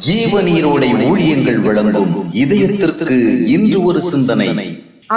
ஜீவநீரோடை ஊழியங்கள் வழங்கும் இதயத்திற்கு இன்று ஒரு சிந்தனை.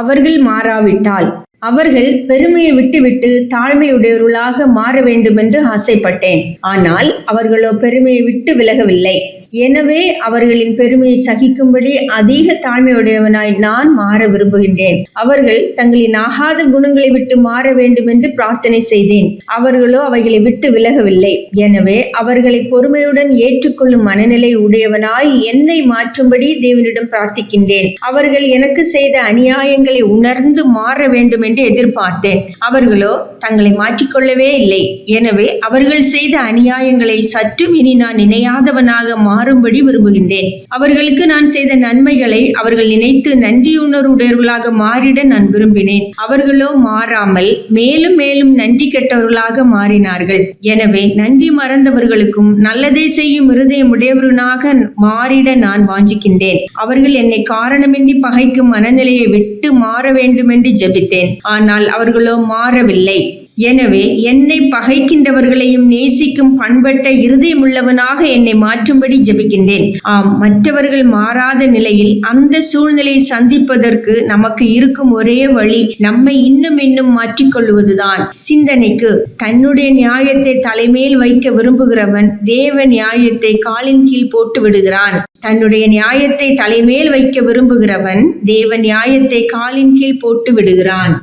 அவர்கள் மாறாவிட்டால் அவர்கள் பெருமையை விட்டுவிட்டு தாழ்மையுடையவர்களாக மாற வேண்டும் என்று ஆசைப்பட்டேன். ஆனால் அவர்களோ பெருமையை விட்டு விலகவில்லை. எனவே அவர்களின் பெருமையை சகிக்கும்படி அதிக தாழ்மையுடையவனாய் நான் மாற விரும்புகின்றேன். அவர்கள் தங்களின் ஆகாத குணங்களை விட்டு மாற வேண்டும் என்று பிரார்த்தனை செய்தேன். அவர்களோ அவைகளை விட்டு விலகவில்லை. எனவே அவர்களை பொறுமையுடன் ஏற்றுக்கொள்ளும் மனநிலை உடையவனாய் என்னை மாற்றும்படி தேவனிடம் பிரார்த்திக்கின்றேன். அவர்கள் எனக்கு செய்த அநியாயங்களை உணர்ந்து மாற வேண்டும் என்று எதிர்பார்த்தேன். அவர்களோ தங்களை மாற்றிக்கொள்ளவே இல்லை. எனவே அவர்கள் செய்த அநியாயங்களை சற்றும் இனி நான் நினையாதவனாக மாறும்படி விரும்புகின்றேன். அவர்களுக்கு நான் செய்த நன்மைகளை அவர்கள் நினைத்து நன்றியுணர்வுடையவர்களாக மாறிட நான் விரும்பினேன். அவர்களோ மாறாமல் மேலும் மேலும் நன்றி கெட்டவர்களாக மாறினார்கள். எனவே நன்றி மறந்தவர்களுக்கும் நல்லதை செய்யும் இருதயம் உடையவர்களாக மாறிட நான் வாஞ்சிக்கின்றேன். அவர்கள் என்னை காரணமின்றி பகைக்கும் மனநிலையை விட்டு மாற வேண்டும் என்று ஜெபித்தேன். ஆனால் அவர்களோ மாறவில்லை. எனவே என்னை பகைக்கின்றவர்களையும் நேசிக்கும் பண்பட்ட இருதயமுள்ளவனாக என்னை மாற்றும்படி ஜெபிக்கின்றேன். மற்றவர்கள் மாறாத நிலையில் அந்த சூழ்நிலையை சந்திப்பதற்கு நமக்கு இருக்கும் ஒரே வழி நம்மை இன்னும் மாற்றிக்கொள்வதுதான். சிந்தனைக்கு, தன்னுடைய நியாயத்தை தலைமேல் வைக்க விரும்புகிறவன் தேவ நியாயத்தை காலின் கீழ் போட்டு விடுகிறான். தன்னுடைய நியாயத்தை தலைமேல் வைக்க விரும்புகிறவன் தேவ நியாயத்தை காலின் கீழ் போட்டு விடுகிறான்.